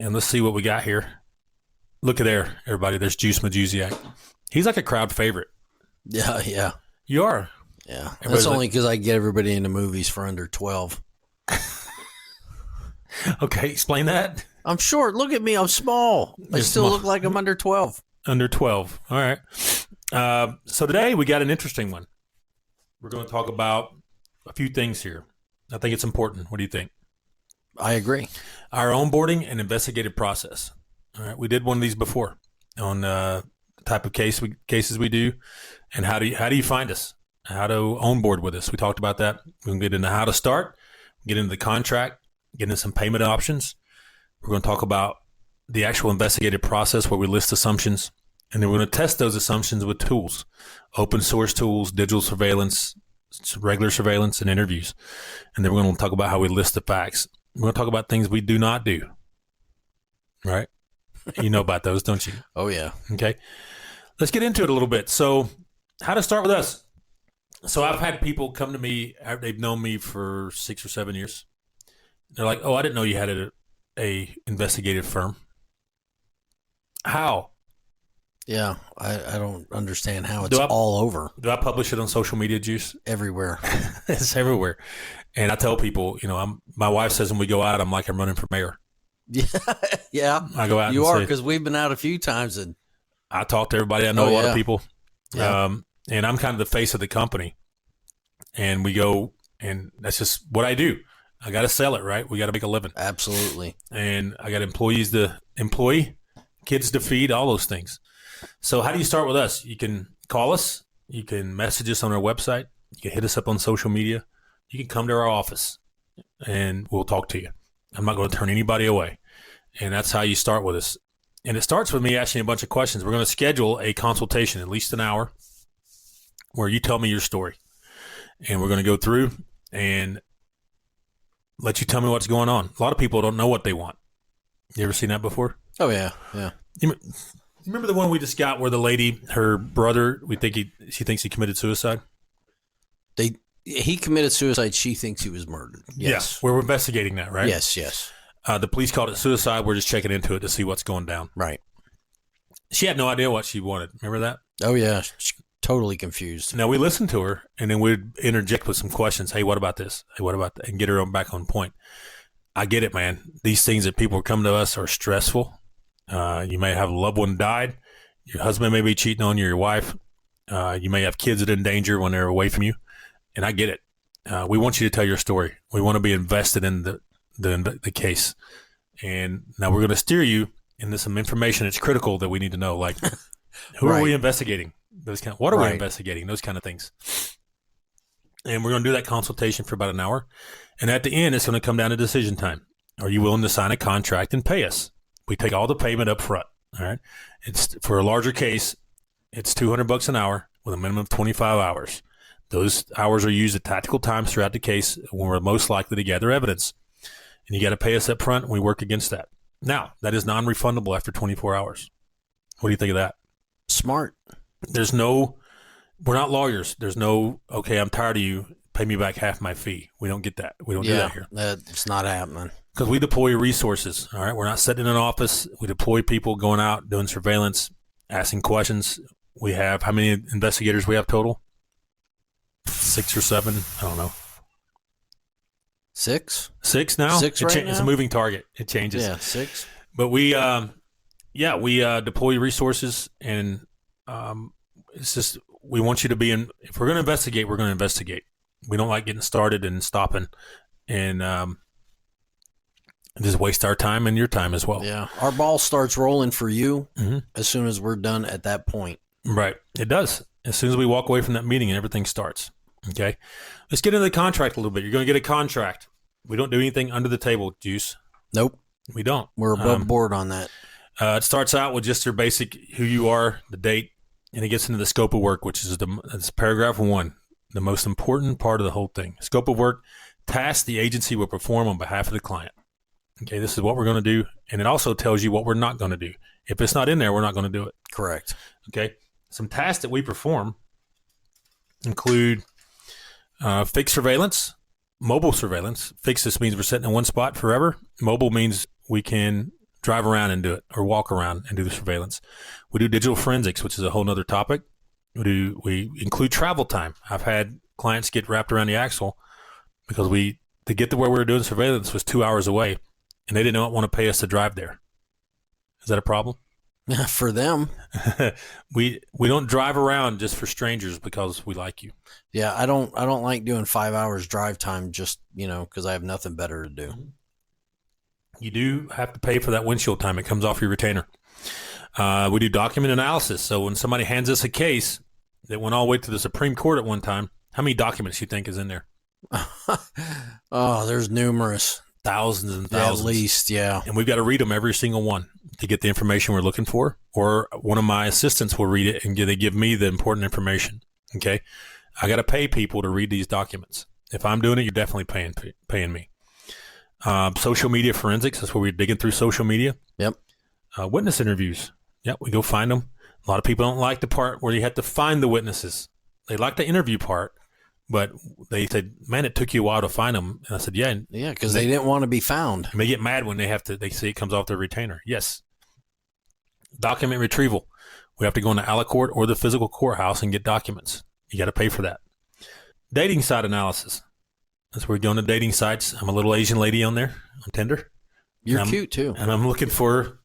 And let's see what we got here. Look at there, everybody. There's Jus Majusiak. He's like a crowd favorite. Yeah. You are. Yeah. That's only because I get everybody into movies for under 12. Okay, explain that. I'm short. Look at me. I'm small. I still look like I'm under 12. Under 12. All right. So today we got an interesting one. We're going to talk about a few things here. I think it's important. What do you think? I agree. Our onboarding and investigative process. All right. We did one of these before on the type of cases we do, and how do you find us? How to onboard with us. We talked about that. We're going to get into how to start, get into the contract, get into some payment options. We're going to talk about the actual investigative process where we list assumptions, and then we're going to test those assumptions with tools, open source tools, digital surveillance, regular surveillance, and interviews. And then we're going to talk about how we list the facts. We're going to talk about things we do not do. Right? You know about those, don't you? Oh, yeah. Okay. Let's get into it a little bit. So how to start with us. So I've had people come to me, they've known me for 6 or 7 years. They're like, oh, I didn't know you had a investigative firm. How? Yeah, I don't understand how it's all over. Do I publish it on social media, Jus? Everywhere. It's everywhere. And I tell people, my wife says when we go out, I'm like I'm running for mayor. Yeah. I go out. You are, because we've been out a few times and I talk to everybody. I know a lot of people. Yeah. And I'm kind of the face of the company. And we go, and that's just what I do. I got to sell it, right? We got to make a living. Absolutely. And I got employees to employ, kids to feed, all those things. So how do you start with us? You can call us. You can message us on our website. You can hit us up on social media. You can come to our office, and we'll talk to you. I'm not going to turn anybody away. And that's how you start with us. And it starts with me asking you a bunch of questions. We're going to schedule a consultation, at least an hour, where you tell me your story. And we're going to go through and let you tell me what's going on. A lot of people don't know what they want. You ever seen that before? Oh, yeah. Yeah. You remember the one we just got where the lady, her brother, she thinks he committed suicide? He committed suicide. She thinks he was murdered. Yes. Yeah, we're investigating that, right? Yes. The police called it suicide. We're just checking into it to see what's going down. Right. She had no idea what she wanted. Remember that? Oh, yeah. She's totally confused. Now, we listened to her, and then we'd interject with some questions. Hey, what about this? Hey, what about that? And get her back on point. I get it, man. These things that people come to us are stressful. You may have a loved one died. Your husband may be cheating on you, your wife. You may have kids that are in danger when they're away from you. And I get it. We want you to tell your story. We want to be invested in the case. And now we're going to steer you into some information that's critical that we need to know, like who are we investigating? What are we investigating? Those kind of things. And we're going to do that consultation for about an hour. And at the end, it's going to come down to decision time. Are you willing to sign a contract and pay us? We take all the payment up front. All right. It's for a larger case. It's $200 an hour with a minimum of 25 hours. Those hours are used at tactical times throughout the case when we're most likely to gather evidence. And you got to pay us up front, and we work against that. Now, that is non-refundable after 24 hours. What do you think of that? Smart. We're not lawyers. There's no, okay, I'm tired of you. Pay me back half my fee. We don't get that. We don't do that here. That's not happening. Because we deploy resources. All right. We're not sitting in an office. We deploy people going out, doing surveillance, asking questions. We have, how many investigators we have total? 6 or 7. I don't know. 6? 6 now? 6 right now? It's a moving target. It changes. Yeah, 6. But we deploy resources, and it's just, we want you to be in, if we're going to investigate, we're going to investigate. We don't like getting started and stopping and just waste our time and your time as well. Yeah. Our ball starts rolling for you as soon as we're done at that point. Right. It does. As soon as we walk away from that meeting and everything starts. Okay. Let's get into the contract a little bit. You're going to get a contract. We don't do anything under the table, Jus. Nope. We don't. We're above board on that. It starts out with just your basic who you are, the date, and it gets into the scope of work, which is it's paragraph 1, the most important part of the whole thing. Scope of work, tasks the agency will perform on behalf of the client. Okay, this is what we're going to do, and it also tells you what we're not going to do. If it's not in there, we're not going to do it. Correct. Okay, some tasks that we perform include fixed surveillance, mobile surveillance. Fixed, this means we're sitting in one spot forever. Mobile means we can drive around and do it, or walk around and do the surveillance. We do digital forensics, which is a whole nother topic. We include travel time. I've had clients get wrapped around the axle because to get to where we were doing surveillance was 2 hours away, and they didn't want to pay us to drive there. Is that a problem? For them. We don't drive around just for strangers because we like you. Yeah, I don't like doing 5 hours drive time just, because I have nothing better to do. You do have to pay for that windshield time. It comes off your retainer. We do document analysis. So when somebody hands us a case that went all the way to the Supreme Court at one time, how many documents do you think is in there? Oh, there's numerous. Thousands and thousands. At least, yeah. And we've got to read them, every single one, to get the information we're looking for. Or one of my assistants will read it and they give me the important information. Okay? I got to pay people to read these documents. If I'm doing it, you're definitely paying me. Social media forensics, that's where we're digging through social media. Yep. Witness interviews. Yep, we go find them. A lot of people don't like the part where you have to find the witnesses. They like the interview part, but they said, man, it took you a while to find them. And I said, yeah. Yeah, because they didn't want to be found. And they get mad when they say it comes off their retainer. Yes. Document retrieval. We have to go into Alicourt or the physical courthouse and get documents. You got to pay for that. Dating site analysis. That's where we go on the dating sites. I'm a little Asian lady on there on Tinder. You're cute, too. And I'm looking for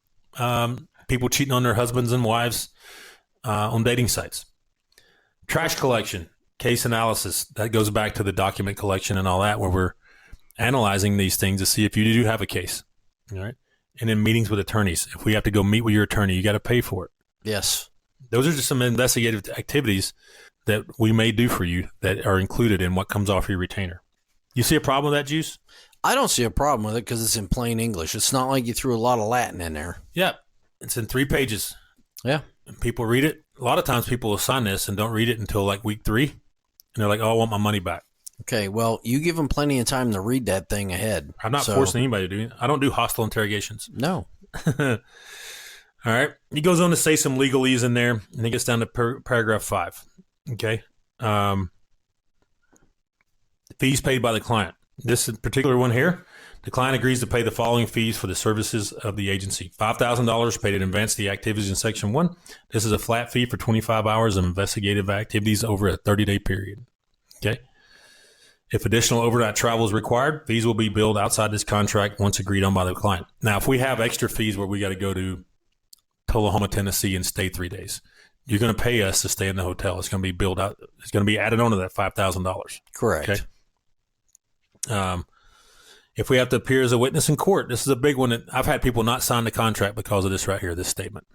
people cheating on their husbands and wives on dating sites. Trash collection, case analysis. That goes back to the document collection and all that, where we're analyzing these things to see if you do have a case. All right. And then meetings with attorneys. If we have to go meet with your attorney, you got to pay for it. Yes. Those are just some investigative activities that we may do for you that are included in what comes off your retainer. You see a problem with that, Juice? I don't see a problem with it because it's in plain English. It's not like you threw a lot of Latin in there. Yeah. It's in 3 pages. Yeah. And people read it. A lot of times people will sign this and don't read it until like week 3. And they're like, oh, I want my money back. Okay. Well, you give them plenty of time to read that thing ahead. I'm not forcing anybody to do it. I don't do hostile interrogations. No. All right. He goes on to say some legalese in there, and he gets down to paragraph 5. Okay. Fees paid by the client. This particular one here, the client agrees to pay the following fees for the services of the agency. $5,000 paid in advance to the activities in Section 1. This is a flat fee for 25 hours of investigative activities over a 30-day period. Okay. If additional overnight travel is required, fees will be billed outside this contract once agreed on by the client. Now, if we have extra fees where we got to go to Tullahoma, Tennessee and stay 3 days, you're going to pay us to stay in the hotel. It's going to be billed out. It's going to be added onto that $5,000. Correct. Okay. If we have to appear as a witness in court, this is a big one that I've had people not sign the contract because of this right here, this statement.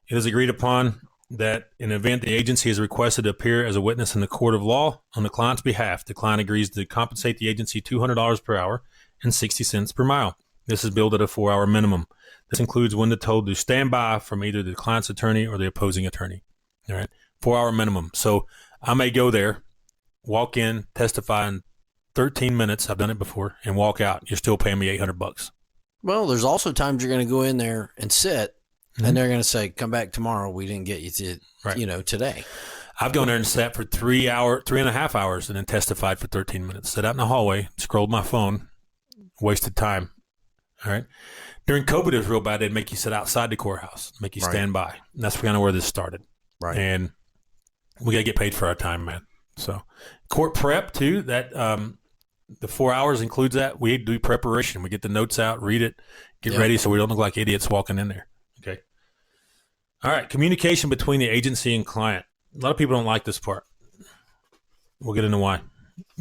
It is agreed upon that in the event the agency is requested to appear as a witness in the court of law on the client's behalf, the client agrees to compensate the agency $200 per hour and 60 cents per mile. This is billed at a 4-hour minimum. This includes when they're told to stand by from either the client's attorney or the opposing attorney. All right. 4-hour minimum. So I may go there, walk in, testify in 13 minutes. I've done it before, and walk out. You're still paying me $800. Well, there's also times you're going to go in there and sit, and they're going to say, come back tomorrow. We didn't get you to, today. I've gone there and sat for 3.5 hours and then testified for 13 minutes. Sat out in the hallway, scrolled my phone, wasted time. All right. During COVID, it was real bad. They'd make you sit outside the courthouse, make you stand by. And that's kind of where this started. Right. And we got to get paid for our time, man. So court prep too, that, the 4 hours includes that. We do preparation. We get the notes out, read it, get ready so we don't look like idiots walking in there. Okay. All right. Communication between the agency and client. A lot of people don't like this part. We'll get into why.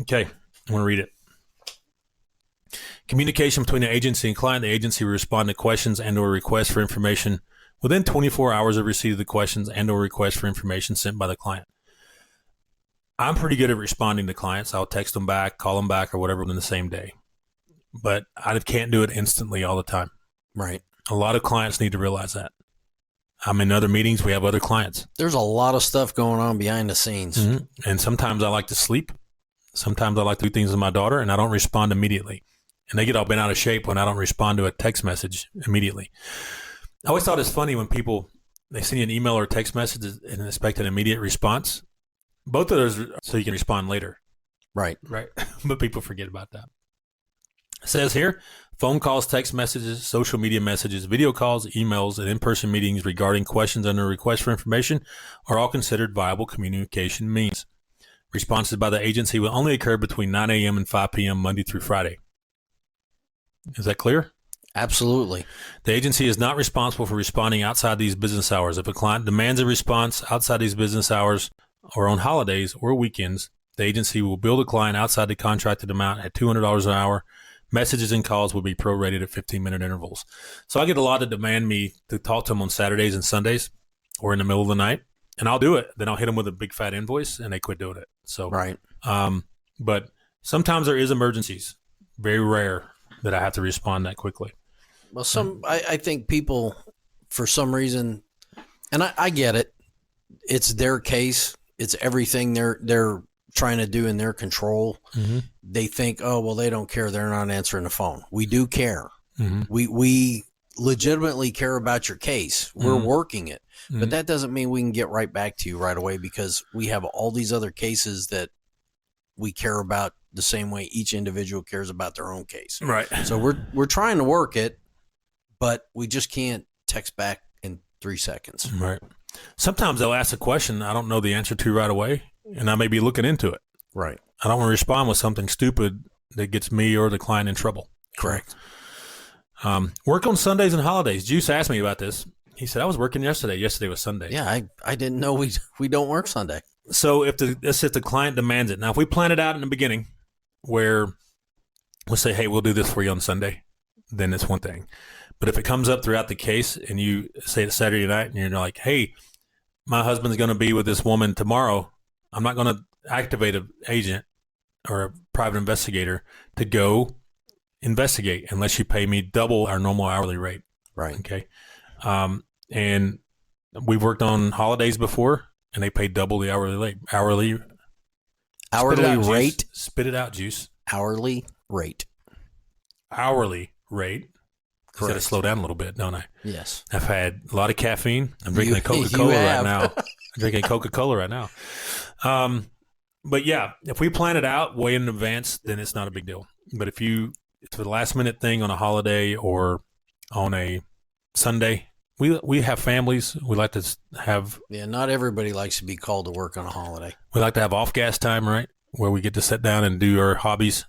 Okay. I want to read it. Communication between the agency and client. The agency will respond to questions and or requests for information within 24 hours of receipt of the questions and or requests for information sent by the client. I'm pretty good at responding to clients. I'll text them back, call them back, or whatever in the same day. But I can't do it instantly all the time. Right. A lot of clients need to realize that. I'm in other meetings. We have other clients. There's a lot of stuff going on behind the scenes. Mm-hmm. And sometimes I like to sleep. Sometimes I like to do things with my daughter, and I don't respond immediately. And they get all bent out of shape when I don't respond to a text message immediately. I always thought it's funny when they send you an email or a text message and expect an immediate response. Both of those so you can respond later. Right. Right. But people forget about that. It says here, phone calls, text messages, social media messages, video calls, emails, and in-person meetings regarding questions under a request for information are all considered viable communication means. Responses by the agency will only occur between 9 a.m. and 5 p.m. Monday through Friday. Is that clear? Absolutely. The agency is not responsible for responding outside these business hours. If a client demands a response outside these business hours or on holidays or weekends, the agency will bill the client outside the contracted amount at $200 an hour. Messages and calls will be prorated at 15-minute intervals. So I get a lot that demand me to talk to them on Saturdays and Sundays or in the middle of the night, and I'll do it. Then I'll hit them with a big fat invoice, and they quit doing it. So, right. But sometimes there is emergencies. Very rare that I have to respond that quickly. Well, I think people, for some reason, and I get it. It's their case. It's everything they're trying to do in their control. Mm-hmm. They think, oh, well, they don't care. They're not answering the phone. We do care. Mm-hmm. We legitimately care about your case. We're working it. Mm-hmm. But that doesn't mean we can get right back to you right away because we have all these other cases that we care about the same way each individual cares about their own case. Right. So we're trying to work it, but we just can't text back in 3 seconds. Right. Sometimes they'll ask a question I don't know the answer to right away, and I may be looking into it. Right. I don't want to respond with something stupid that gets me or the client in trouble. Correct. Work on Sundays and holidays. Juice asked me about this. He said, I was working yesterday. Yesterday was Sunday. Yeah, I didn't know we don't work Sunday. So if the client demands it. Now, if we plan it out in the beginning where we'll say, hey, we'll do this for you on Sunday, then it's one thing. But if it comes up throughout the case and you say it's Saturday night and you're like, hey, my husband's going to be with this woman tomorrow, I'm not going to activate an agent or a private investigator to go investigate unless you pay me double our normal hourly rate. Right. Okay. And we've worked on holidays before and they pay double the hourly rate. Hourly rate? Spit it out, Juice. Hourly rate. Hourly rate. Correct. Got to slow down a little bit, don't I? Yes. I've had a lot of caffeine. I'm drinking a Coca-Cola right now. I'm drinking Coca-Cola right now. But yeah, if we plan it out way in advance, then it's not a big deal. But if it's a last minute thing on a holiday or on a Sunday, we have families. We like to have. Yeah, not everybody likes to be called to work on a holiday. We like to have off gas time, right? Where we get to sit down and do our hobbies.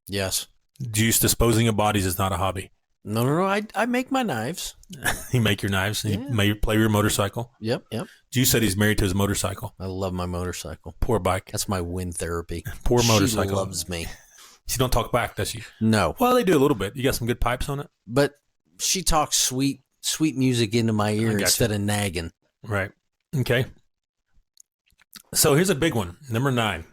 Yes. Juice disposing of bodies is not a hobby. No. I make my knives. You make your knives. Yeah. You may play your motorcycle. Yep. Juice said he's married to his motorcycle. I love my motorcycle. Poor bike. That's my wind therapy. Poor motorcycle. She loves me. She don't talk back, does she? No. Well, they do a little bit. You got some good pipes on it? But she talks sweet music into my ear instead of nagging. Right. Okay. So here's a big one. Number 9.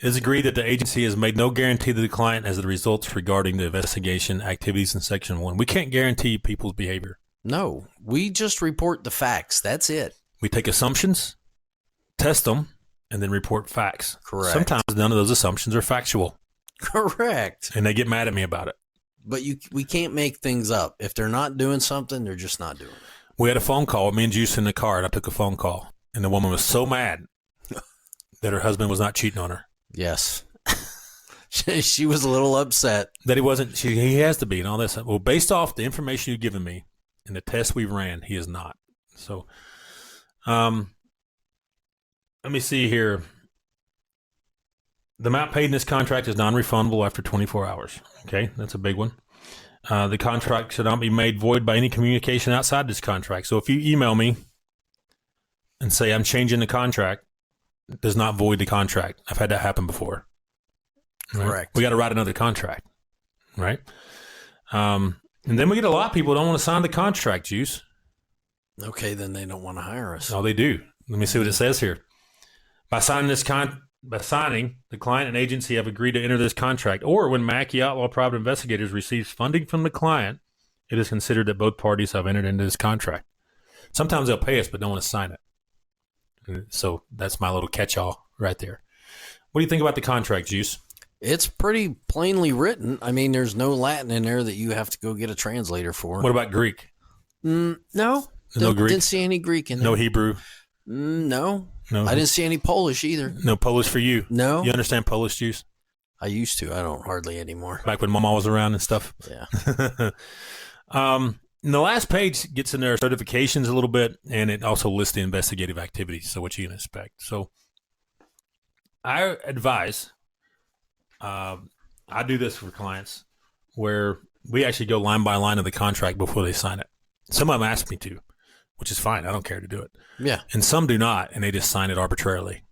It is agreed that the agency has made no guarantee to the client as the results regarding the investigation activities in Section 1. We can't guarantee people's behavior. No. We just report the facts. That's it. We take assumptions, test them, and then report facts. Correct. Sometimes none of those assumptions are factual. Correct. And they get mad at me about it. But we can't make things up. If they're not doing something, they're just not doing it. We had a phone call with me and Juice in the car, and I took a phone call. And the woman was so mad that her husband was not cheating on her. Yes. She was a little upset. That he wasn't. He has to be and all this. Well, based off the information you've given me and the tests we ran, he is not. So, let me see here. The amount paid in this contract is non-refundable after 24 hours. Okay, that's a big one. The contract should not be made void by any communication outside this contract. So if you email me and say I'm changing the contract, it does not void the contract. I've had that happen before. Right? Correct. We got to write another contract, right? And then we get a lot of people who don't want to sign the contract, Juice. Okay, then they don't want to hire us. Oh, they do. Let me see what it says here. By signing, the client and agency have agreed to enter this contract, or when Macky Outlaw Private Investigators receives funding from the client, it is considered that both parties have entered into this contract. Sometimes they'll pay us, but don't want to sign it. So that's my little catch-all right there. What do you think about the contract, Juice? It's pretty plainly written. I mean, there's no Latin in there that you have to go get a translator for. What about Greek? No. No Greek? Didn't see any Greek in there. No Hebrew? No. I didn't see any Polish either. No Polish for you? No. You understand Polish, Juice? I used to. I don't hardly anymore. Back when Mama was around and stuff. Yeah. And the last page gets in there certifications a little bit, and it also lists the investigative activities, so what you can expect. So I advise, I do this for clients where we actually go line by line of the contract before they sign it. Some of them ask me to, which is fine. I don't care to do it. Yeah. And some do not, and they just sign it arbitrarily.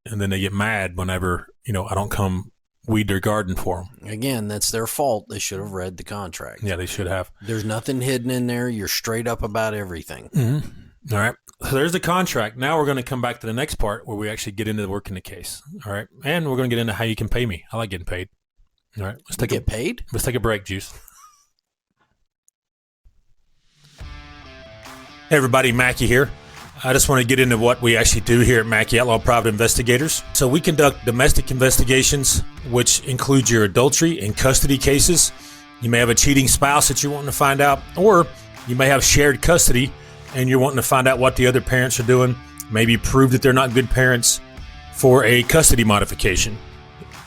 And then they get mad whenever, I don't come weed their garden for them. Again, that's their fault. They should have read the contract. Yeah, they should have. There's nothing hidden in there. You're straight up about everything. Mm-hmm. All right. So there's the contract. Now we're going to come back to the next part where we actually get into the work in the case. All right. And we're going to get into how you can pay me. I like getting paid. All right. Let's take paid? Let's take a break, Juice. Hey, everybody. Macky here. I just want to get into what we actually do here at Macky Outlaw Private Investigators. So we conduct domestic investigations, which include your adultery and custody cases. You may have a cheating spouse that you're wanting to find out, or you may have shared custody and you're wanting to find out what the other parents are doing, maybe prove that they're not good parents for a custody modification.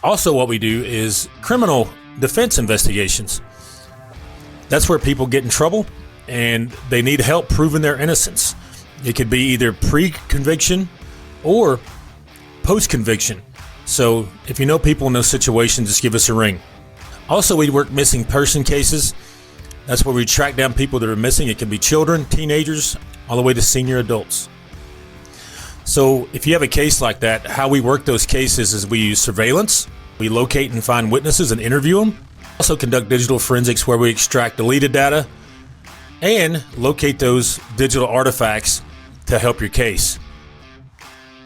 Also, what we do is criminal defense investigations. That's where people get in trouble and they need help proving their innocence. It could be either pre-conviction or post-conviction. So if you know people in those situations, just give us a ring. Also, we work missing person cases. That's where we track down people that are missing. It can be children, teenagers, all the way to senior adults. So if you have a case like that, how we work those cases is we use surveillance. We locate and find witnesses and interview them. Also conduct digital forensics where we extract deleted data and locate those digital artifacts to help your case.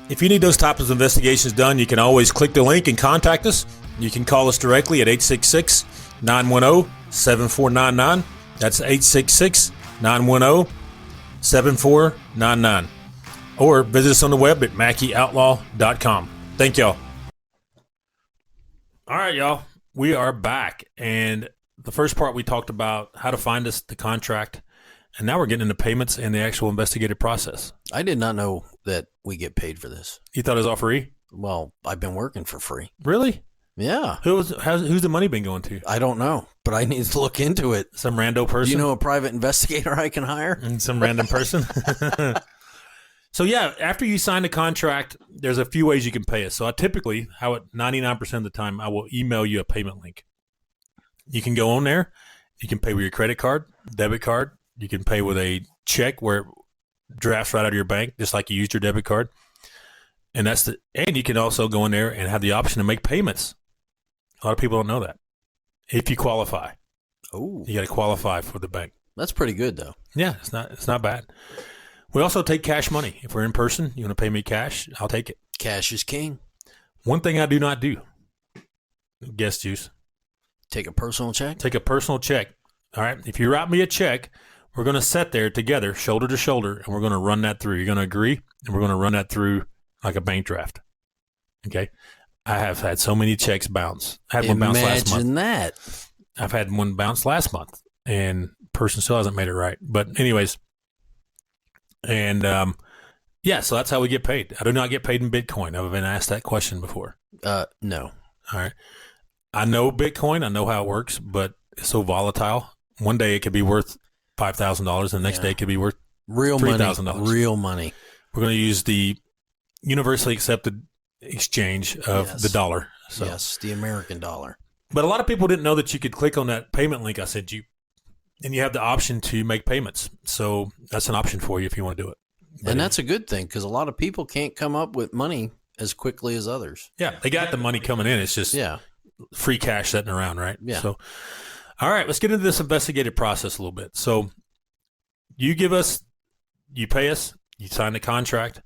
If you need those types of investigations done, you can always click the link and contact us. You can call us directly at 866-910-7499. That's 866-910-7499. Or visit us on the web at mackyoutlaw.com. Thank y'all. All right, y'all. We are back. And the first part we talked about how to find us, the contract. And now we're getting into payments and the actual investigative process. I did not know that we get paid for this. You thought it was all free? Well, I've been working for free. Really? Yeah. Who's the money been going to? I don't know, but I need to look into it. Some rando person? Do you know a private investigator I can hire? And some random person? So, yeah, after you sign the contract, there's a few ways you can pay us. So, I typically, 99% of the time, I will email you a payment link. You can go on there. You can pay with your credit card, debit card. You can pay with a check where it drafts right out of your bank, just like you used your debit card. And you can also go in there and have the option to make payments. A lot of people don't know that. If you qualify. Oh. You got to qualify for the bank. That's pretty good, though. Yeah, it's not bad. We also take cash money. If we're in person, you want to pay me cash, I'll take it. Cash is king. One thing I do not do, guess, Juice. Take a personal check? Take a personal check. All right. If you write me a check, we're going to sit there together, shoulder to shoulder, and we're going to run that through. You're going to agree, and we're going to run that through like a bank draft. Okay? I have had so many checks bounce. I had one bounce last month. Imagine that. I've had one bounce last month, and person still hasn't made it right. But anyways, and yeah, so that's how we get paid. I do not get paid in Bitcoin. I've been asked that question before. No. All right. I know Bitcoin. I know how it works, but it's so volatile. One day it could be worth $5,000, and the next day it could be worth real $3,000. Real money. We're going to use the universally accepted exchange of the dollar. So. Yes, the American dollar. But a lot of people didn't know that you could click on that payment link I sent you, and you have the option to make payments. So that's an option for you if you want to do it. And that's a good thing because a lot of people can't come up with money as quickly as others. Yeah, they got the money coming in. It's just free cash sitting around, right? Yeah. So, all right, let's get into this investigative process a little bit. So you pay us, you sign the contract,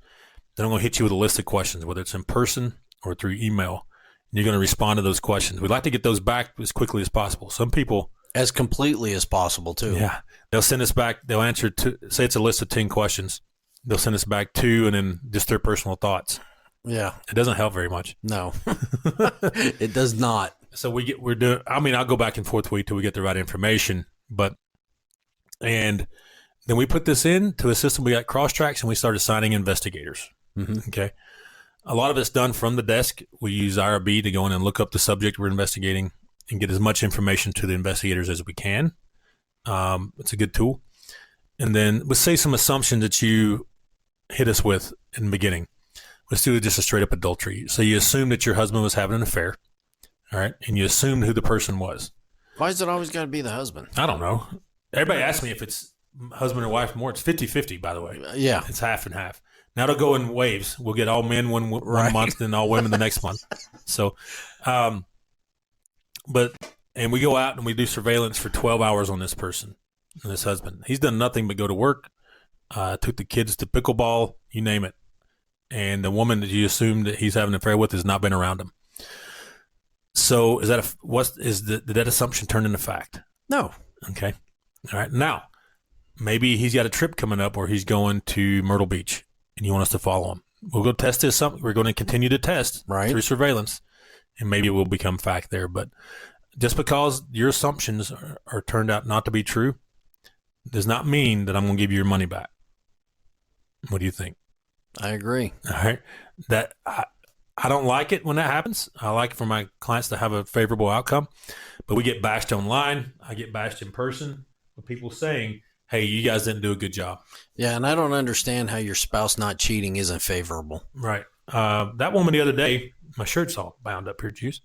then I'm going to hit you with a list of questions, whether it's in person or through email. And you're going to respond to those questions. We'd like to get those back as quickly as possible. Some people... As completely as possible, too. Yeah. They'll send us back, they'll answer, say it's a list of 10 questions. They'll send us back 2 and then just their personal thoughts. Yeah. It doesn't help very much. No. It does not. So I'll go back and forth with you till we get the right information. And then we put this into a system. We got cross tracks and we started assigning investigators. Mm-hmm. Okay. A lot of it's done from the desk. We use IRB to go in and look up the subject we're investigating and get as much information to the investigators as we can. It's a good tool. And then let's say some assumptions that you hit us with in the beginning. Let's do just a straight up adultery. So you assume that your husband was having an affair, all right, and you assumed who the person was. Why is it always got to be the husband? I don't know. Everybody asks me if it's husband or wife more. It's 50-50, by the way. Yeah. It's half and half. Now it'll go in waves. We'll get all men one month and all women the next month. So, and we go out and we do surveillance for 12 hours on this person, on this husband. He's done nothing but go to work, took the kids to pickleball, you name it. And the woman that you assume that he's having an affair with has not been around him. So did that assumption turn into fact? No. Okay. All right. Now, maybe he's got a trip coming up where he's going to Myrtle Beach and you want us to follow him. We'll go test this. We're going to continue to test through surveillance, and maybe it will become fact there. But just because your assumptions are turned out not to be true does not mean that I'm going to give you your money back. What do you think? I agree. All right. That I don't like it when that happens. I like it for my clients to have a favorable outcome, but we get bashed online. I get bashed in person with people saying, hey, you guys didn't do a good job. Yeah, and I don't understand how your spouse not cheating isn't favorable. Right. That woman the other day, my shirt's all bound up here, Juice,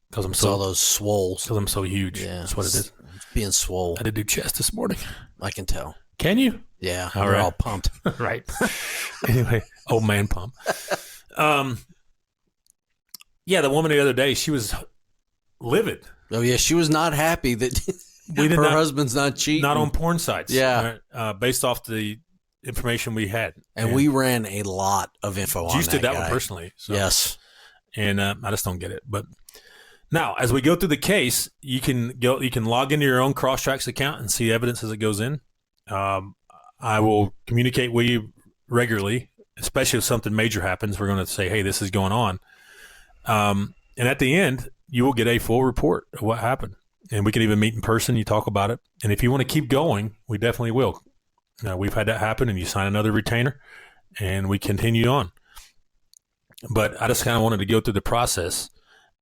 because I'm all those swoles. Because I'm so huge. Yeah, that's what it is. It's being swole. I did do chest this morning. I can tell. Can you? Yeah, we're all pumped. Right. Anyway, old man pump. Yeah, the woman the other day, she was livid. Oh, yeah, she was not happy that her husband's not cheating. Not on porn sites. Yeah. Based off the information we had. And we ran a lot of info on that Juice did that one personally. So. Yes. And I just don't get it. But now, as we go through the case, you can log into your own Crosstracks account and see evidence as it goes in. I will communicate with you regularly, especially if something major happens. We're going to say, hey, this is going on. And at the end, you will get a full report of what happened. And we can even meet in person. You talk about it. And if you want to keep going, we definitely will. We've had that happen, and you sign another retainer, and we continue on. But I just kind of wanted to go through the process.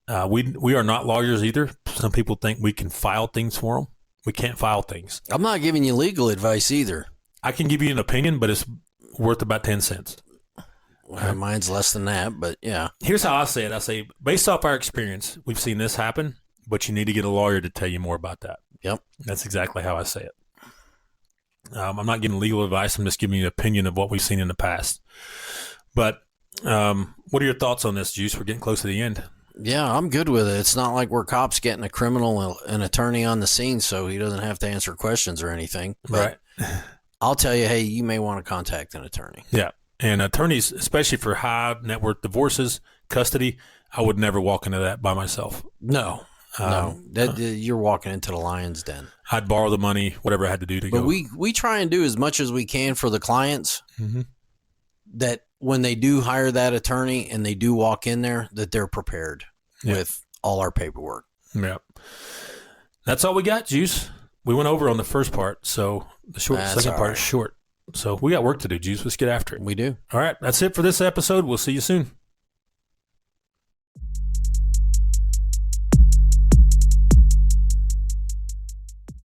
We are not lawyers either. Some people think we can file things for them. We can't file things. I'm not giving you legal advice either. I can give you an opinion, but it's worth about 10 cents. Well, mine's less than that, but yeah. Here's how I say it. I say, based off our experience, we've seen this happen, but you need to get a lawyer to tell you more about that. Yep. That's exactly how I say it. I'm not giving legal advice. I'm just giving you an opinion of what we've seen in the past. But what are your thoughts on this, Juice? We're getting close to the end. Yeah, I'm good with it. It's not like we're cops getting a criminal, an attorney on the scene so he doesn't have to answer questions or anything. But right. I'll tell you, hey, you may want to contact an attorney. Yeah. And attorneys, especially for high net worth divorces, custody, I would never walk into that by myself. No. You're walking into the lion's den. I'd borrow the money, whatever I had to do to go. But we try and do as much as we can for the clients, that when they do hire that attorney and they do walk in there, that they're prepared with all our paperwork. Yeah. That's all we got, Juice. We went over on the first part, so the second part is short. So we got work to do, Juice. Let's get after it. We do. All right. That's it for this episode. We'll see you soon.